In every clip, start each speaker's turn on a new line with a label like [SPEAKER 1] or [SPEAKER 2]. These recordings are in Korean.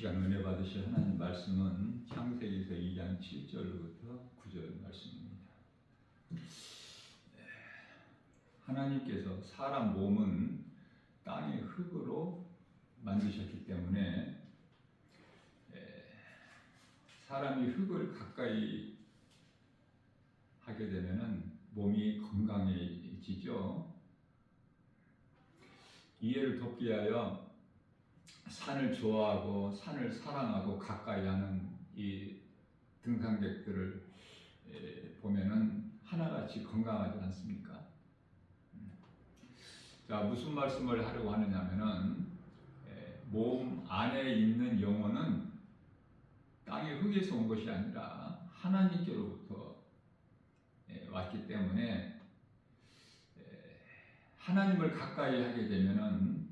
[SPEAKER 1] 시간 은혜 받으실 하나님 말씀은 창세기에서 2장 7절부터 9절 말씀입니다. 하나님께서 사람 몸은 땅의 흙으로 만드셨기 때문에 사람이 흙을 가까이 하게 되면은 몸이 건강해지죠. 이해를 돕기 위하여 산을 좋아하고 산을 사랑하고 가까이 하는 이 등산객들을 보면은 하나같이 건강하지 않습니까? 자, 무슨 말씀을 하려고 하느냐면은 몸 안에 있는 영혼은 땅의 흙에서 온 것이 아니라 하나님께로부터 왔기 때문에 하나님을 가까이 하게 되면은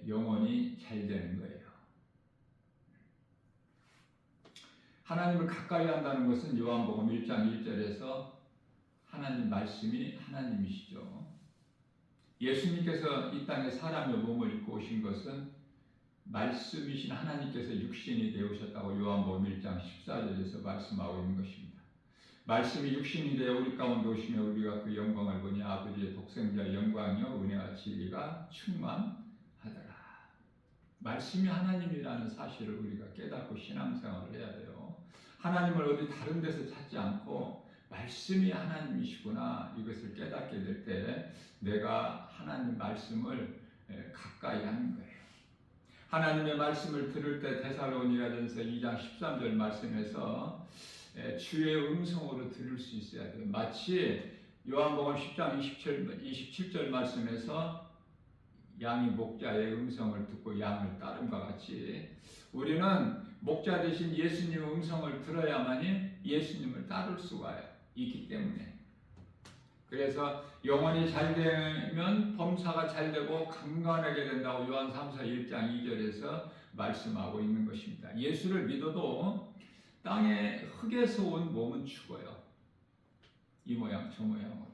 [SPEAKER 1] 영혼이 잘 되는 거예요. 하나님을 가까이 한다는 것은 요한복음 1장 1절에서 하나님 말씀이 하나님이시죠. 예수님께서 이 땅에 사람의 몸을 입고 오신 것은 말씀이신 하나님께서 육신이 되오셨다고 요한복음 1장 14절에서 말씀하고 있는 것입니다. 말씀이 육신이 되어 우리 가운데 오시며 우리가 그 영광을 보니 아버지의 독생자의 영광이요 은혜와 진리가 충만하더라. 말씀이 하나님이라는 사실을 우리가 깨닫고 신앙생활을 해야 돼요. 하나님을 어디 다른 데서 찾지 않고 말씀이 하나님이시구나 이것을 깨닫게 될 때 내가 하나님 말씀을 가까이 하는 거예요. 하나님의 말씀을 들을 때 데살로니가전서 2장 13절 말씀에서 주의 음성으로 들을 수 있어야 돼요. 마치 요한복음 10장 27절 말씀에서 양이 목자의 음성을 듣고 양을 따름과 같이 우리는 목자 대신 예수님의 음성을 들어야만이 예수님을 따를 수가 있기 때문에 그래서 영혼이 잘 되면 범사가 잘 되고 강건하게 된다고 요한 3서 1장 2절에서 말씀하고 있는 것입니다. 예수를 믿어도 땅의 흙에서 온 몸은 죽어요. 이 모양 저 모양으로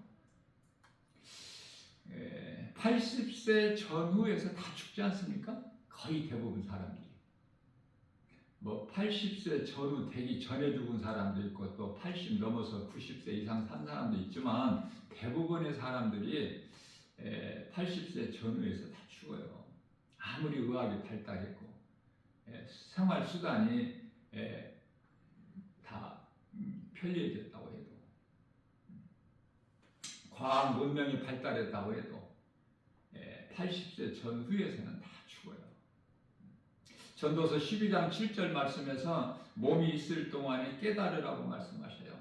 [SPEAKER 1] 80세 전후에서 다 죽지 않습니까? 거의 대부분 사람들이 80세 전후 되기 전에 죽은 사람도 있고 또 80 넘어서 90세 이상 산 사람도 있지만 대부분의 사람들이 80세 전후에서 다 죽어요. 아무리 의학이 발달했고 생활수단이 다 편리해졌다고 해도 과학 문명이 발달했다고 해도 80세 전후에서는 다 죽어요. 전도서 12장 7절 말씀에서 몸이 있을 동안에 깨달으라고 말씀하셔요.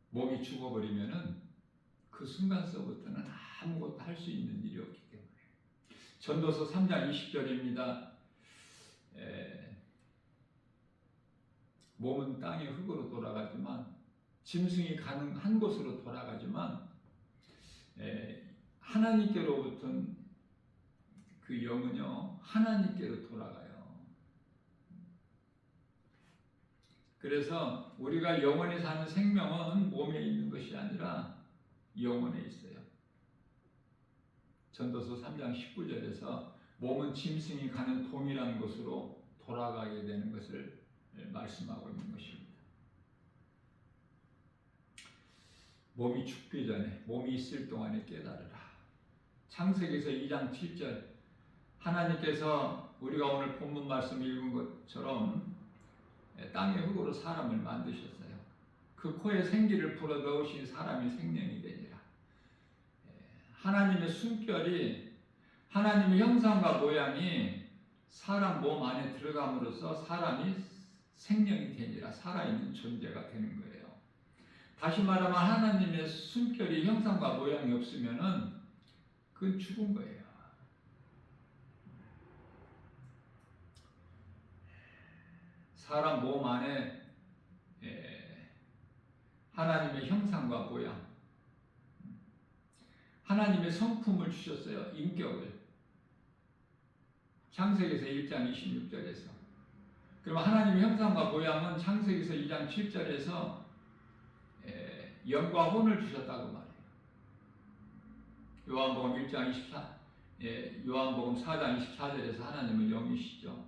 [SPEAKER 1] 몸이 죽어버리면은 그 순간서부터는 아무것도 할 수 있는 일이 없기 때문에 전도서 3장 20절입니다. 몸은 땅의 흙으로 돌아가지만 짐승이 가는 한 곳으로 돌아가지만 하나님께로부터 그 영은요 하나님께로 돌아가요. 그래서 우리가 영원히 사는 생명은 몸에 있는 것이 아니라 영혼에 있어요. 전도서 3장 19절에서 몸은 짐승이 가는 동일한 곳으로 돌아가게 되는 것을 말씀하고 있는 것입니다. 몸이 죽기 전에 몸이 있을 동안에 깨달으라. 창세기에서 2장 7절 하나님께서 우리가 오늘 본문 말씀 읽은 것처럼 땅의 흙으로 사람을 만드셨어요. 그 코에 생기를 불어넣으신 사람이 생명이 되니라. 하나님의 숨결이 하나님의 형상과 모양이 사람 몸 안에 들어감으로써 사람이 생명이 되니라. 살아있는 존재가 되는 거예요. 다시 말하면 하나님의 숨결이 형상과 모양이 없으면은 그건 죽은 거예요. 사람 몸 안에 하나님의 형상과 모양, 하나님의 성품을 주셨어요. 인격을. 창세기에서 1장 26절에서. 그럼 하나님의 형상과 모양은 창세기에서 2장 7절에서 영과 혼을 주셨다고 말해요. 요한복음 1장 24, 요한복음 4장 24절에서 하나님은 영이시죠.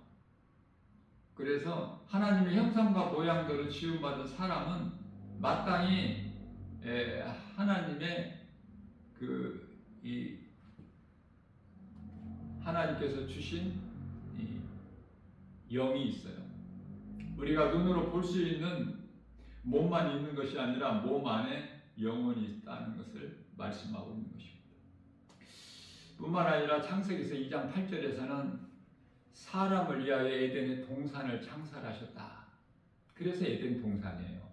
[SPEAKER 1] 그래서 하나님의 형상과 모양대로 지음받은 사람은 마땅히 하나님의 이 하나님께서 주신 이 영이 있어요. 우리가 눈으로 볼 수 있는 몸만 있는 것이 아니라 몸 안에 영혼이 있다는 것을 말씀하고 있는 것입니다. 뿐만 아니라 창세기서 2장 8절에서는 사람을 위하여 에덴의 동산을 창설하셨다. 그래서 에덴 동산이에요.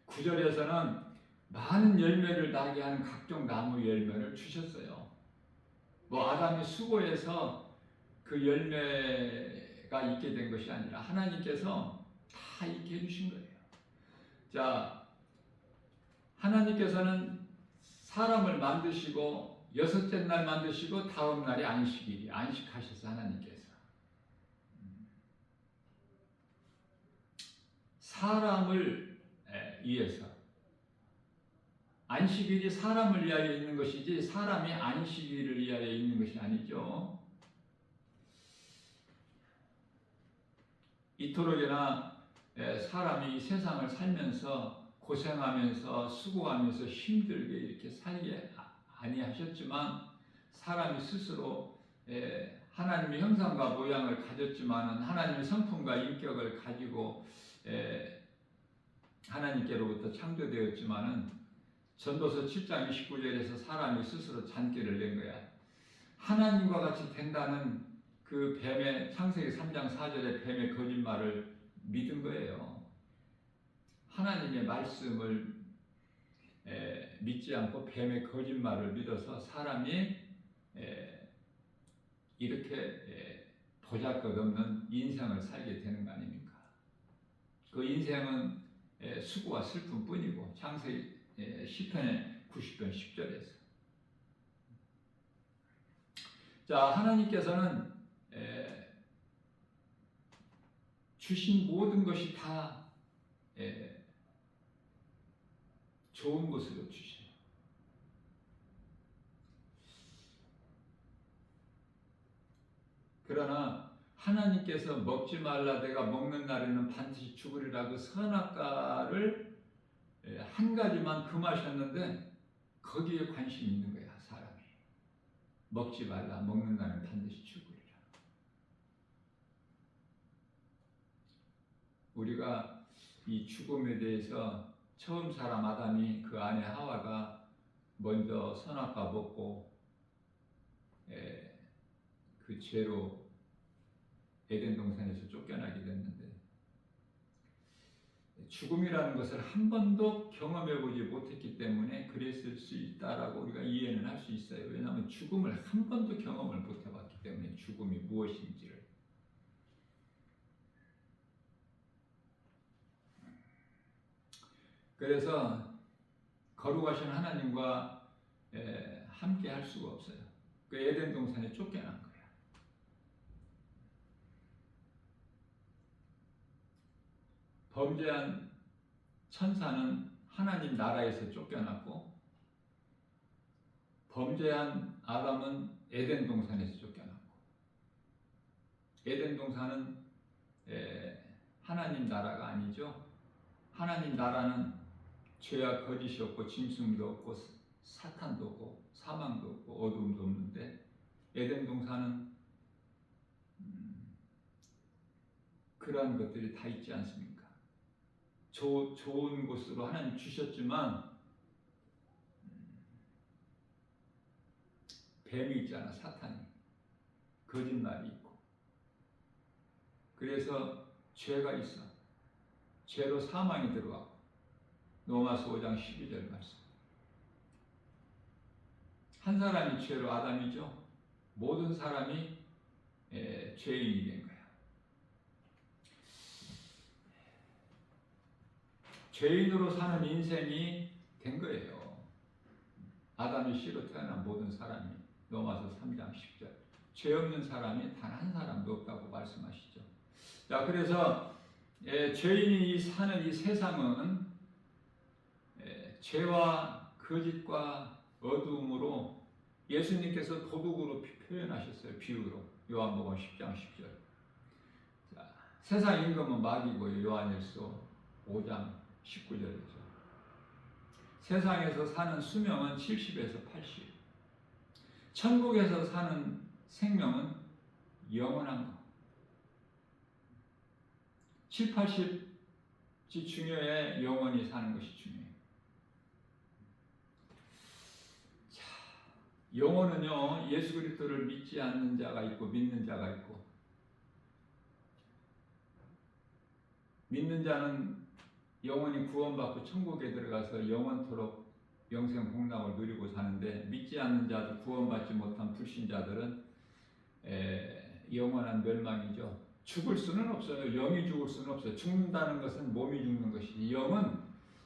[SPEAKER 1] 9절에서는 많은 열매를 나게 하는 각종 나무 열매를 주셨어요. 아담이 수고해서 그 열매가 있게 된 것이 아니라 하나님께서 다 있게 해주신 거예요. 자, 하나님께서는 사람을 만드시고 여섯째 날 만드시고 다음 날이 안식일이 안식하셔서 하나님께서 사람을 위해서 안식일이 사람을 위하여 있는 것이지 사람이 안식일을 위하여 있는 것이 아니죠. 이토록이나 사람이 이 세상을 살면서 고생하면서 수고하면서 힘들게 이렇게 살게 아니하셨지만 사람이 스스로 하나님의 형상과 모양을 가졌지만은 하나님의 성품과 인격을 가지고 하나님께로부터 창조되었지만은 전도서 7장 29절에서 사람이 스스로 잔꾀를 낸 거야. 하나님과 같이 된다는 그 뱀의 창세기 3장 4절의 뱀의 거짓말을 믿은 거예요. 하나님의 말씀을 믿지 않고 뱀의 거짓말을 믿어서 사람이 이렇게 보잘것없는 인생을 살게 되는 거 아닙니까? 그 인생은 수고와 슬픔뿐이고 창세기 시편의 90편 10절에서 자, 하나님께서는 주신 모든 것이 다 좋은 것으로 주셔요. 그러나 하나님께서 먹지 말라 내가 먹는 날에는 반드시 죽으리라 그 선악과를 한 가지만 금하셨는데 거기에 관심이 있는 거야. 사람이 먹지 말라 먹는 날은 반드시 죽으리라. 우리가 이 죽음에 대해서 처음 사람 아담이 그 아내 하와가 먼저 선악과 먹고 그 죄로 에덴 동산에서 쫓겨나게 됐는데 죽음이라는 것을 한 번도 경험해 보지 못했기 때문에 그랬을 수 있다라고 우리가 이해는 할 수 있어요. 왜냐하면 죽음을 한 번도 경험을 못 해봤기 때문에 죽음이 무엇인지를. 그래서 거룩하신 하나님과 함께 할 수가 없어요. 그 에덴 동산에 쫓겨난 거예요. 범죄한 천사는 하나님 나라에서 쫓겨났고 범죄한 아담은 에덴 동산에서 쫓겨났고 에덴 동산은 하나님 나라가 아니죠. 하나님 나라는 죄와 거짓이 없고 짐승도 없고 사탄도 없고 사망도 없고 어두움도 없는데 에덴 동산은 그러한 것들이 다 있지 않습니까? 좋은 곳으로 하나님 주셨지만 뱀이 있잖아. 사탄이 거짓말이 있고 그래서 죄가 있어. 죄로 사망이 들어가고 로마서 5장 12절 말씀. 한 사람이 죄로 아담이죠. 모든 사람이 죄인이 된 거야. 죄인으로 사는 인생이 된 거예요. 아담이 씨로 태어난 모든 사람이 로마서 3장 10절. 죄 없는 사람이 단 한 사람도 없다고 말씀하시죠. 자, 그래서 죄인이 사는 이 세상은 죄와 거짓과 어두움으로 예수님께서 도둑으로 표현하셨어요. 비유로. 요한복음 10장 10절. 자, 세상 임금은 마귀고요. 요한일서 5장 19절이죠. 세상에서 사는 수명은 70에서 80. 천국에서 사는 생명은 영원한 것. 7, 80이 중요해. 영원히 사는 것이 중요해요. 자, 영혼은요, 예수 그리스도를 믿지 않는 자가 있고 믿는 자가 있고, 믿는 자는 영원히 구원받고 천국에 들어가서 영원토록 영생 복락을 누리고 사는데, 믿지 않는 자들, 구원받지 못한 불신자들은 영원한 멸망이죠. 죽을 수는 없어요. 영이 죽을 수는 없어요. 죽는다는 것은 몸이 죽는 것이지, 영은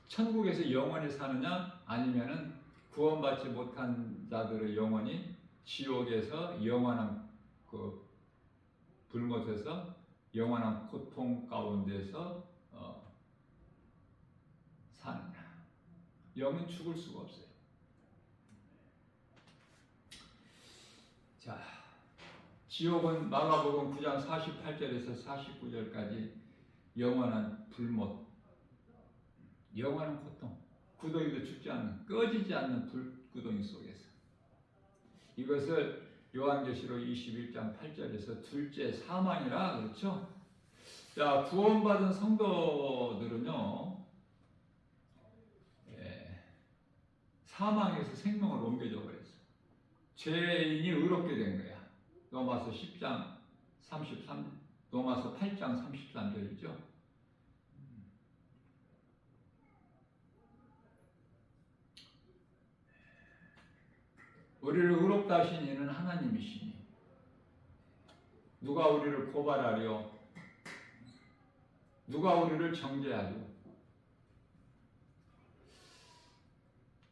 [SPEAKER 1] 천국에서 영원히 사느냐, 아니면은 구원받지 못한 자들의 영혼이 지옥에서 영원한 그 불못에서 영원한 고통 가운데서 사느냐. 영은 죽을 수가 없어요. 자, 지옥은 마가복음 9장 48절에서 49절까지 영원한 불못, 영원한 고통, 구덩이도 죽지 않는, 꺼지지 않는 불구덩이 속에서. 이것을 요한계시록 21장 8절에서 둘째 사망이라 그렇죠. 자, 구원받은 성도들은요, 사망에서 생명을 옮겨줘 버렸어. 죄인이 의롭게 된 거야. 로마서 10장 33, 로마서 8장 33절이죠. 우리를 의롭다 하신 이는 하나님이시니 누가 우리를 고발하려, 누가 우리를 정죄하려.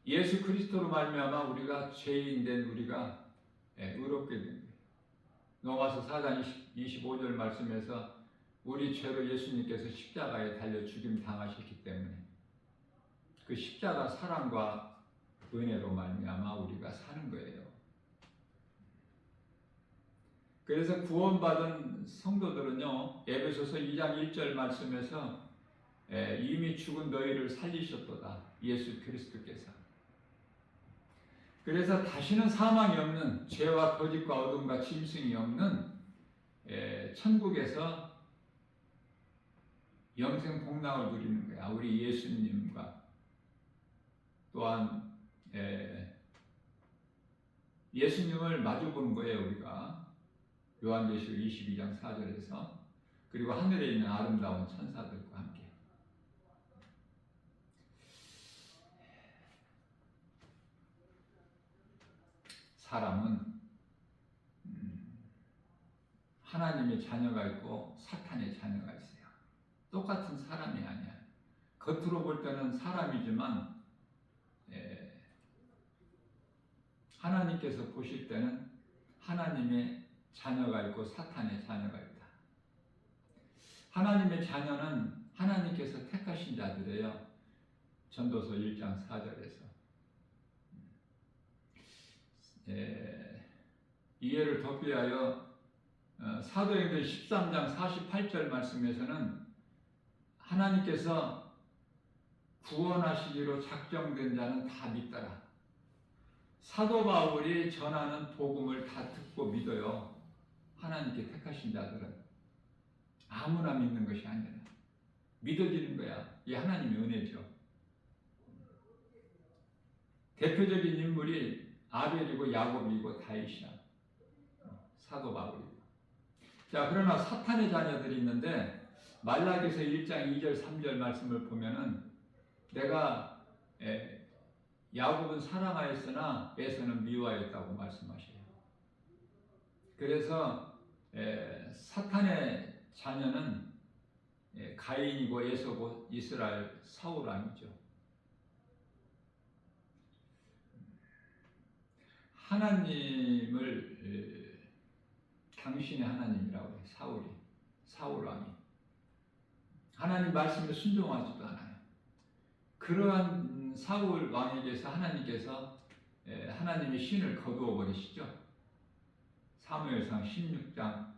[SPEAKER 1] 예수 그리스도로 말미암아 우리가 죄인 된 우리가 의롭게 된 거예요. 로마서 4장 25절 말씀에서 우리 죄로 예수님께서 십자가에 달려 죽임 당하셨기 때문에 그 십자가 사랑과 은혜로 말미암아 우리가 사는 거예요. 그래서 구원받은 성도들은요, 에베소서 2장 1절 말씀에서 이미 죽은 너희를 살리셨도다, 예수 그리스도께서. 그래서 다시는 사망이 없는, 죄와 거짓과 어둠과 짐승이 없는 천국에서 영생 복락을 누리는 거야. 우리 예수님과 또한 예수님을 마주보는 거예요, 우리가. 요한계시록 22장 4절에서. 그리고 하늘에 있는 아름다운 천사들과 함께. 사람은 하나님의 자녀가 있고 사탄의 자녀가 있어요. 똑같은 사람이 아니야. 겉으로 볼 때는 사람이지만 하나님께서 보실 때는 하나님의 자녀가 있고 사탄의 자녀가 있다. 하나님의 자녀는 하나님께서 택하신 자들이에요. 전도서 1장 4절에서. 이해를 돕기 위하여 사도행전 13장 48절 말씀에서는 하나님께서 구원하시기로 작정된 자는 다 믿더라. 사도 바울이 전하는 복음을 다 듣고 믿어요. 하나님께 택하신 자들은 아무나 믿는 것이 아니라 믿어지는 거야. 이 하나님의 은혜죠. 대표적인 인물이 아벨이고 야곱이고 다윗이야. 사도 바울이고. 자, 그러나 사탄의 자녀들이 있는데 말라기서 1장 2절 3절 말씀을 보면은 내가 야곱은 사랑하였으나 에서는 미워하였다고 말씀하셔요. 그래서 사탄의 자녀는 가인이고 에서고 이스라엘 사울 아니죠. 하나님을 당신의 하나님이라고 해요. 사울 왕이 하나님 말씀에 순종하지도 않아요. 그러한 사울 왕에게서 하나님께서 하나님이 신을 거두어 버리시죠. 사무엘상 16장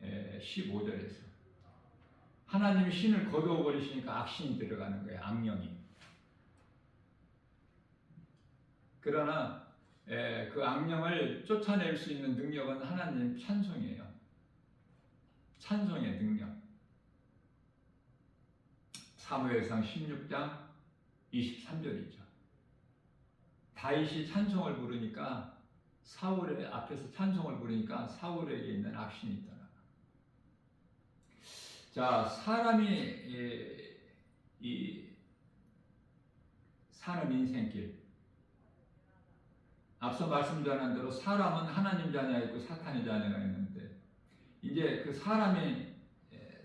[SPEAKER 1] 15절에서 하나님이 신을 거두어 버리시니까 악신이 들어가는 거예요. 악령이. 그러나 그 악령을 쫓아낼 수 있는 능력은 하나님 찬송이에요. 찬송의 능력. 사무엘상 16장 23절이죠. 다윗이 찬송을 부르니까 사울의 앞에서 찬송을 부르니까 사울에게 있는 악신이 있더라. 자, 사람이 사는 인생길. 앞서 말씀드린 대로 사람은 하나님 자녀가 있고 사탄의 자녀가 있는데 이제 그 사람이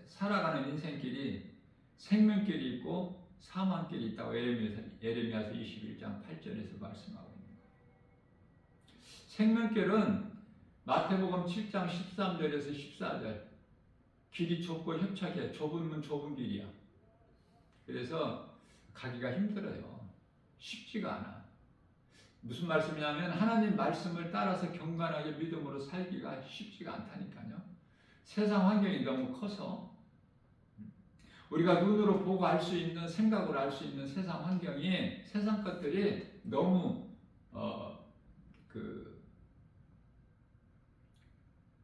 [SPEAKER 1] 살아가는 인생길이 생명길이 있고 사망길이 있다고 예레미야서 21장 8절에서 말씀하고 있는 거예요. 생명길은 마태복음 7장 13절에서 14절 길이 좁고 협착해 좁은 문 좁은 길이야. 그래서 가기가 힘들어요. 쉽지가 않아. 무슨 말씀이냐면 하나님 말씀을 따라서 경건하게 믿음으로 살기가 쉽지가 않다니까요. 세상 환경이 너무 커서 우리가 눈으로 보고 알 수 있는 생각으로 알 수 있는 세상 환경이 세상 것들이 너무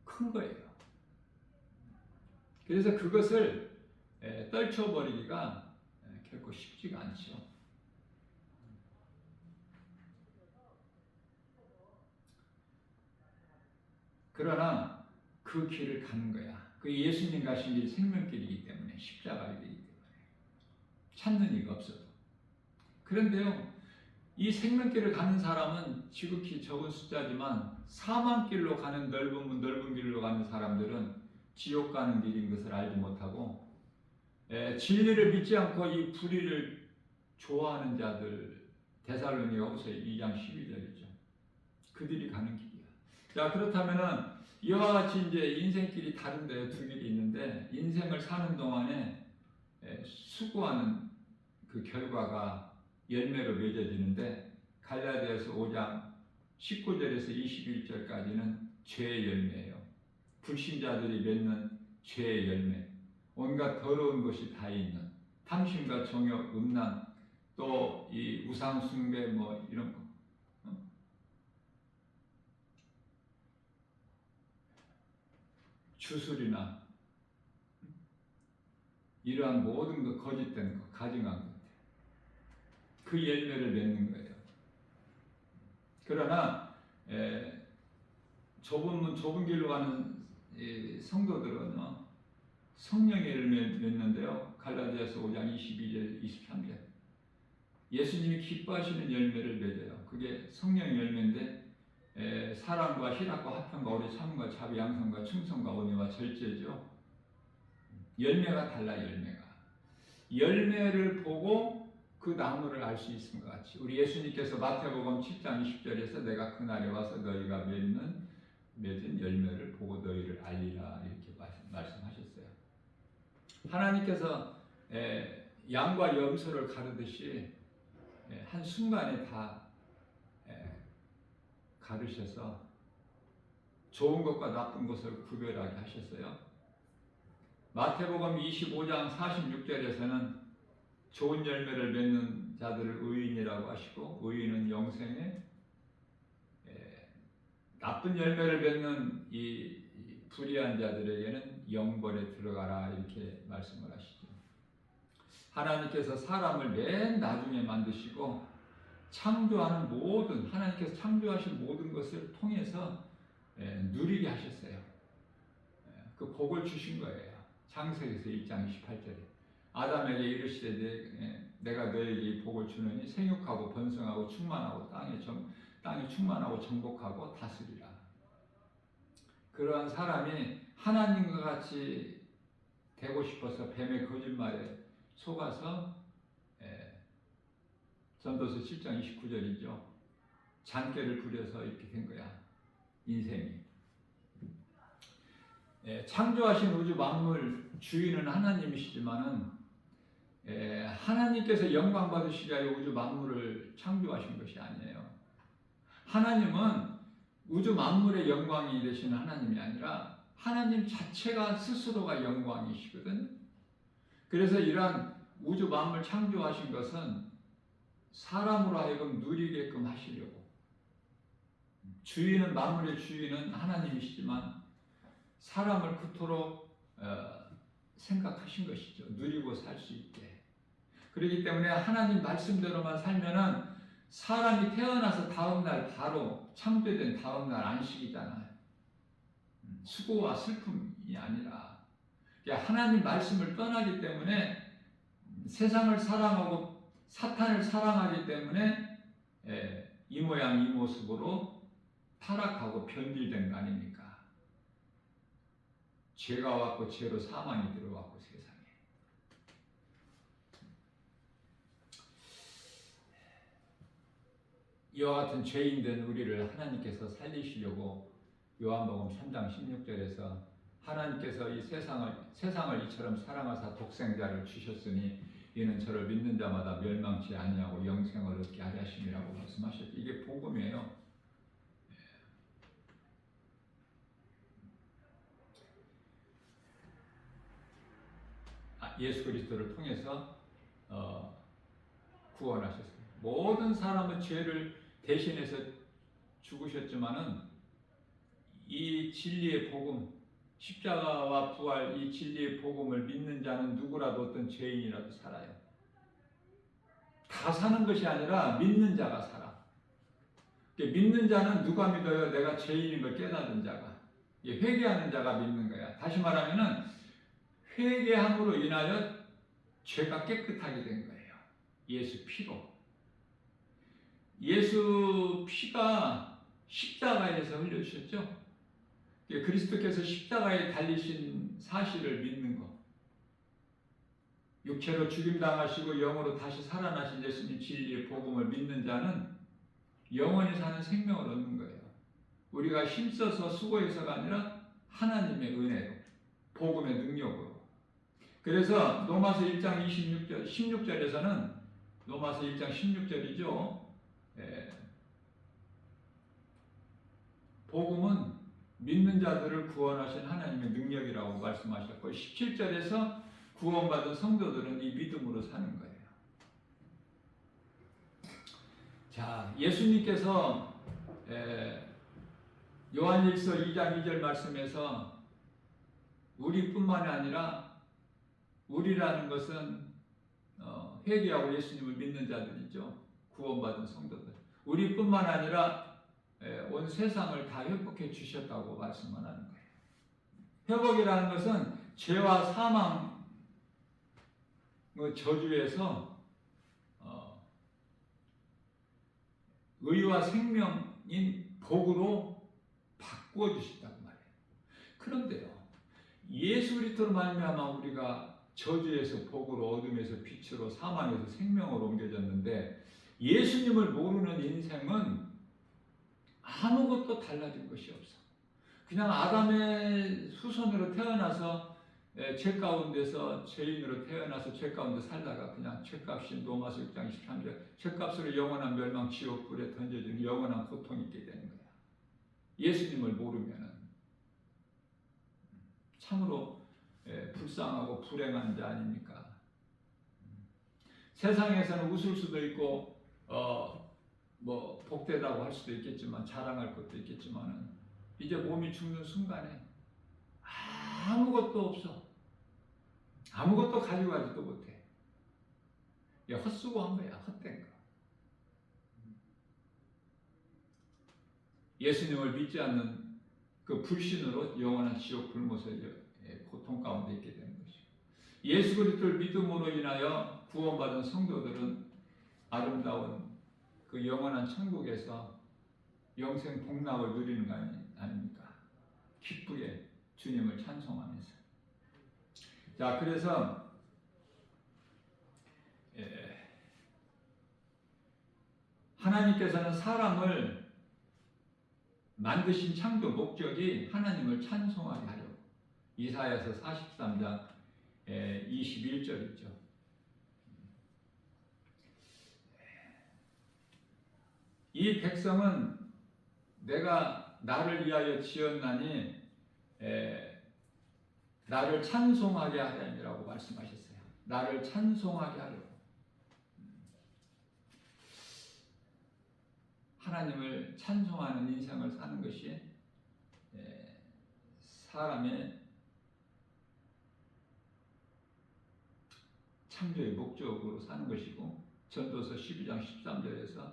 [SPEAKER 1] 큰 거예요. 그래서 그것을 떨쳐버리기가 결코 쉽지가 않죠. 그러나 그 길을 가는 거야. 그 예수님 가신 길 생명길이기 때문에 십자가이기 때문에 찾는 이가 없어도. 그런데요, 이 생명길을 가는 사람은 지극히 적은 숫자지만 사망길로 가는 넓은 길로 가는 사람들은 지옥 가는 길인 것을 알지 못하고 진리를 믿지 않고 이 불의를 좋아하는 자들 데살로니가후서 2장 12절이죠. 그들이 가는 길이야. 자, 그렇다면은 이와 같이 이제 인생길이 다른데 두 길이 있는데 인생을 사는 동안에 수고하는 그 결과가 열매로 맺어지는데 갈라디아서 5장 19절에서 21절까지는 죄의 열매예요. 불신자들이 맺는 죄의 열매. 온갖 더러운 것이 다 있는 탐심과 정욕, 음란, 또 이 우상 숭배 뭐 이런 거. 주술이나 이러한 모든 것 거짓된 것, 가증한 것, 그 열매를 맺는 거예요. 그러나 좁은 길로 가는 성도들은 성령의 열매 맺는데요. 갈라디아서 5장 22절, 23절. 예수님이 기뻐하시는 열매를 맺어요. 그게 성령의 열매인데 사랑과 희락과 화평과 오래 참음과 자비 양성과 충성과 온유와 절제죠. 열매가 달라. 열매를 보고 그 나무를 알 수 있는 것 같이 우리 예수님께서 마태복음 7장 20절에서 내가 그날에 와서 너희가 맺은 열매를 보고 너희를 알리라 이렇게 말씀하셨어요. 하나님께서 양과 염소를 가르듯이 한순간에 다 가르셔서 좋은 것과 나쁜 것을 구별하게 하셨어요. 마태복음 25장 46절에서는 좋은 열매를 맺는 자들을 의인이라고 하시고 의인은 영생에 나쁜 열매를 맺는 이 불의한 자들에게는 영벌에 들어가라 이렇게 말씀을 하시죠. 하나님께서 사람을 맨 나중에 만드시고 창조하는 하나님께서 창조하신 모든 것을 통해서 누리게 하셨어요. 그 복을 주신 거예요. 창세기에서 1장 28절에 아담에게 이르시되 내가 너에게 이 복을 주느니 생육하고 번성하고 충만하고 땅이 충만하고 정복하고 다스리라. 그러한 사람이 하나님과 같이 되고 싶어서 뱀의 거짓말에 속아서 전도서 7장 29절이죠. 잔꾀를 부려서 이렇게 된 거야. 인생이. 창조하신 우주 만물 주인은 하나님이시지만은 하나님께서 영광 받으시기 위하여 우주 만물을 창조하신 것이 아니에요. 하나님은 우주 만물의 영광이 되시는 하나님이 아니라 하나님 자체가 스스로가 영광이시거든. 그래서 이러한 우주 만물 창조하신 것은 사람으로 하여금 누리게끔 하시려고. 주인은 만물의 주인은 하나님이시지만 사람을 그토록 생각하신 것이죠. 누리고 살 수 있게. 그렇기 때문에 하나님 말씀대로만 살면은 사람이 태어나서 다음날 바로 창조된 다음날 안식이잖아요. 수고와 슬픔이 아니라 하나님 말씀을 떠나기 때문에 세상을 사랑하고 사탄을 사랑하기 때문에 이 모양 이 모습으로 타락하고 변질된 거 아닙니까? 죄가 왔고 죄로 사망이 들어왔고 세상에. 이와 같은 죄인된 우리를 하나님께서 살리시려고 요한복음 3장 16절에서 하나님께서 이 세상을 이처럼 사랑하사 독생자를 주셨으니 이는 저를 믿는 자마다 멸망치 아니하고 영생을 얻게 하려 하심이라고 말씀하셨죠. 이게 복음이에요. 예수 그리스도를 통해서 구원하셨습니다. 모든 사람은 죄를 대신해서 죽으셨지만은 이 진리의 복음, 십자가와 부활 이 진리의 복음을 믿는 자는 누구라도 어떤 죄인이라도 살아요. 다 사는 것이 아니라 믿는 자가 살아. 믿는 자는 누가 믿어요? 내가 죄인인 걸 깨닫는 자가. 회개하는 자가 믿는 거야. 다시 말하면은 회개함으로 인하여 죄가 깨끗하게 된 거예요. 예수 피로. 예수 피가 십자가에서 흘려주셨죠. 그리스도께서 십자가에 달리신 사실을 믿는 것. 육체로 죽임당하시고 영으로 다시 살아나신 예수님 진리의 복음을 믿는 자는 영원히 사는 생명을 얻는 거예요. 우리가 힘써서 수고해서가 아니라 하나님의 은혜로, 복음의 능력으로. 그래서 로마서 1장 16절에서는 로마서 1장 16절이죠. 복음은 믿는 자들을 구원하신 하나님의 능력이라고 말씀하셨고 17절에서 구원받은 성도들은 이 믿음으로 사는 거예요. 자, 예수님께서 요한일서 2장 2절 말씀에서 우리뿐만이 아니라 우리라는 것은 회개하고 예수님을 믿는 자들이죠. 구원받은 성도들. 우리뿐만 아니라 온 세상을 다 회복해 주셨다고 말씀을 하는 거예요. 회복이라는 것은 죄와 사망, 저주에서 의와 생명인 복으로 바꾸어 주신다고 말해요. 그런데요, 예수 그리스도로 말미암아 우리가 저주에서 복으로, 어둠에서 빛으로, 사망에서 생명으로 옮겨졌는데 예수님을 모르는 인생은 아무것도 달라진 것이 없어. 그냥 아담의 후손으로 태어나서 죄 가운데서 죄인으로 태어나서 죄 가운데 살다가 그냥 죄값인 로마서 6장 13절 죄값으로 영원한 멸망 지옥 불에 던져지는 영원한 고통이 있게 되는 거야. 예수님을 모르면은 참으로 불쌍하고 불행한 자 아닙니까? 세상에서는 웃을 수도 있고 뭐 복되다고 할 수도 있겠지만 자랑할 것도 있겠지만은 이제 몸이 죽는 순간에 아무것도 없어. 아무것도 가지고 가지도 못해. 헛수고한 거야. 헛된 거. 예수님을 믿지 않는 그 불신으로 영원한 지옥 불못의 고통 가운데 있게 되는 것이고, 예수 그리스도를 믿음으로 인하여 구원받은 성도들은 아름다운 그 영원한 천국에서 영생 복락을 누리는 거 아닙니까? 기쁘게 주님을 찬송하면서. 자, 그래서 하나님께서는 사람을 만드신 창조 목적이 하나님을 찬송하게 하려고. 이사야서 43장 21절이죠. 이 백성은 내가 나를 위하여 지었나니 나를 찬송하게 하려니라고 말씀하셨어요. 나를 찬송하게 하려고. 하나님을 찬송하는 인생을 사는 것이 사람의 창조의 목적으로 사는 것이고, 전도서 12장 13절에서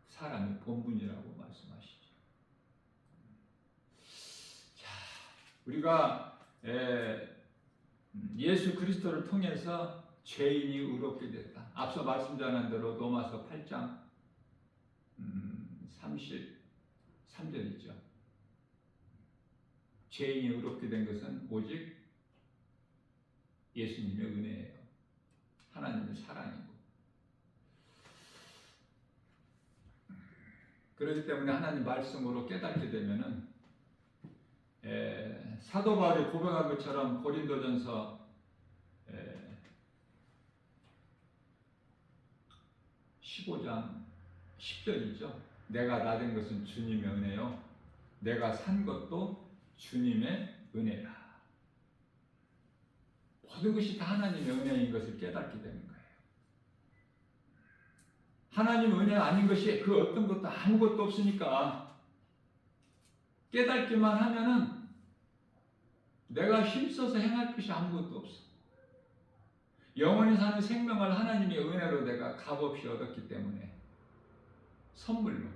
[SPEAKER 1] 사람의 본분이라고 말씀하시죠. 자, 우리가 예수 그리스도를 통해서 죄인이 의롭게 됐다. 앞서 말씀드린 대로 로마서 8장 33절이죠. 죄인이 의롭게 된 것은 오직 예수님의 은혜예요. 하나님의 사랑이고. 그렇기 때문에 하나님 말씀으로 깨닫게 되면은 사도 바울이 고백한 것처럼 고린도전서 15장 10절이죠. 내가 나된 것은 주님의 은혜요, 내가 산 것도 주님의 은혜라. 모든 것이 다 하나님의 은혜인 것을 깨닫게 되는 거예요. 하나님 은혜 아닌 것이 그 어떤 것도 아무것도 없으니까 깨닫기만 하면은 내가 힘써서 행할 것이 아무것도 없어. 영원히 사는 생명을 하나님의 은혜로 내가 값없이 얻었기 때문에, 선물로.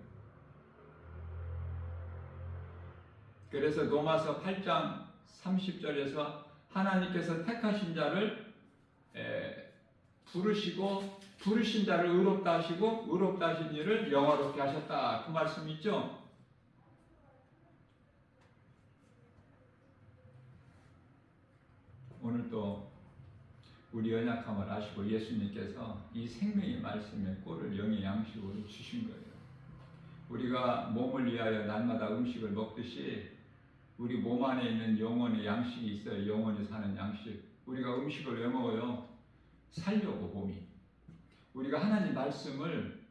[SPEAKER 1] 그래서 로마서 8장 30절에서 하나님께서 택하신 자를 부르신 자를 의롭다 하시고 의롭다 하신 이를 영화롭게 하셨다. 그 말씀 있죠? 오늘 또 우리 연약함을 아시고 예수님께서 이 생명의 말씀의 꼴을 영의 양식으로 주신 거예요. 우리가 몸을 위하여 날마다 음식을 먹듯이 우리 몸 안에 있는 영혼의 양식이 있어요. 영혼이 사는 양식. 우리가 음식을 왜 먹어요? 살려고. 몸이. 우리가 하나님 말씀을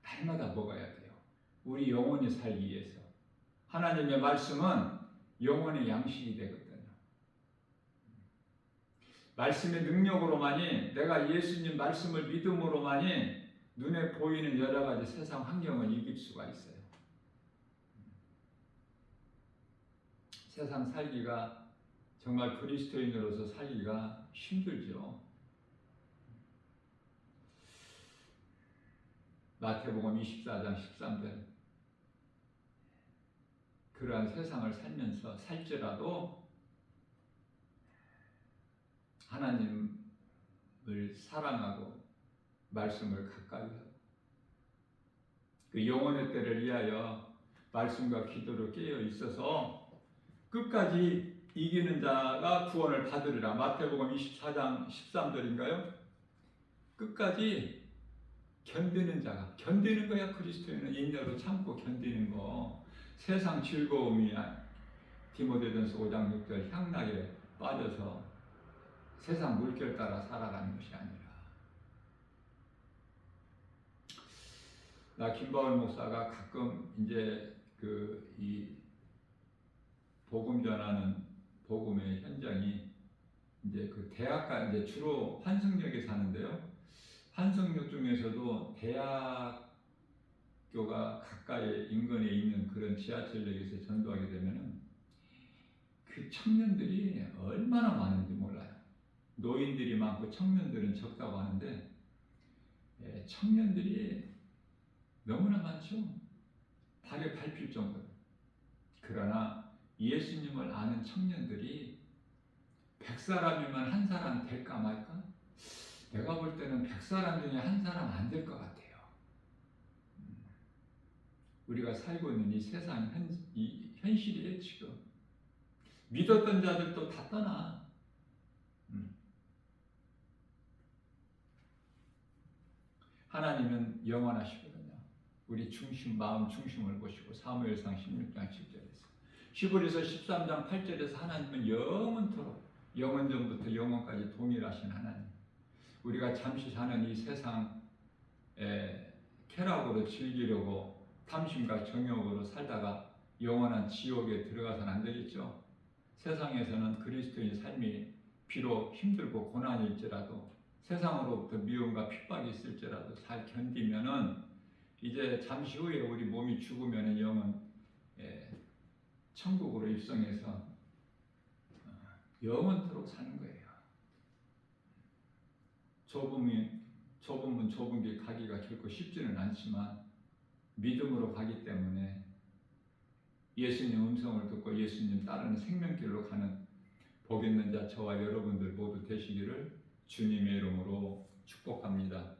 [SPEAKER 1] 날마다 먹어야 돼요. 우리 영혼이 살기 위해서. 하나님의 말씀은 영혼의 양식이 되거든요. 말씀의 능력으로만이, 내가 예수님 말씀을 믿음으로만이 눈에 보이는 여러 가지 세상 환경을 이길 수가 있어요. 세상 살기가, 정말 그리스도인으로서 살기가 힘들죠. 마태복음 24장 13절. 그러한 세상을 살지라도 하나님을 사랑하고 말씀을 가까이 하고 그 영혼의 때를 위하여 말씀과 기도로 깨어 있어서 끝까지 이기는 자가 구원을 받으리라. 마태복음 24장 13절인가요? 끝까지 견디는 자가, 견디는 거야. 그리스도인은 인내로 참고 견디는 거. 세상 즐거움이 디모데전서 5장 6절 향락에 빠져서 세상 물결 따라 살아가는 것이 아니라. 나 김바울 목사가 가끔 이제 이 복음 전하는 복음의 현장이 이제 그 대학가, 이제 주로 환승역에 사는데요. 환승역 중에서도 대학교가 가까이 인근에 있는 그런 지하철역에서 전도하게 되면은 그 청년들이 얼마나 많은지 몰라요. 노인들이 많고 청년들은 적다고 하는데 청년들이 너무나 많죠. 발에 밟힐 정도로. 그러나 예수님을 아는 청년들이 100사람이면 한 사람 될까 말까? 내가 볼 때는 100사람 중에 한 사람 안 될 것 같아요. 우리가 살고 있는 이 세상 이 현실이에요. 지금 믿었던 자들도 다 떠나. 하나님은 영원하시거든요. 우리 중심, 마음 중심을 보시고 사무엘상 16장 7절에서 히브리서 13장 8절에서 하나님은 영원토록, 영원전부터 영원까지 동일하신 하나님. 우리가 잠시 사는 이 세상에 쾌락으로 즐기려고 탐심과 정욕으로 살다가 영원한 지옥에 들어가서는 안 되겠죠. 세상에서는 그리스도인 삶이 비록 힘들고 고난일지라도 세상으로부터 미움과 핍박이 있을지라도 잘 견디면은 이제 잠시 후에 우리 몸이 죽으면은 영은 천국으로 입성해서 영원토록 사는 거예요. 좁은 문 좁은 길 가기가 결코 쉽지는 않지만 믿음으로 가기 때문에 예수님 음성을 듣고 예수님 따르는 생명길로 가는 복 있는 자 저와 여러분들 모두 되시기를 주님의 이름으로 축복합니다.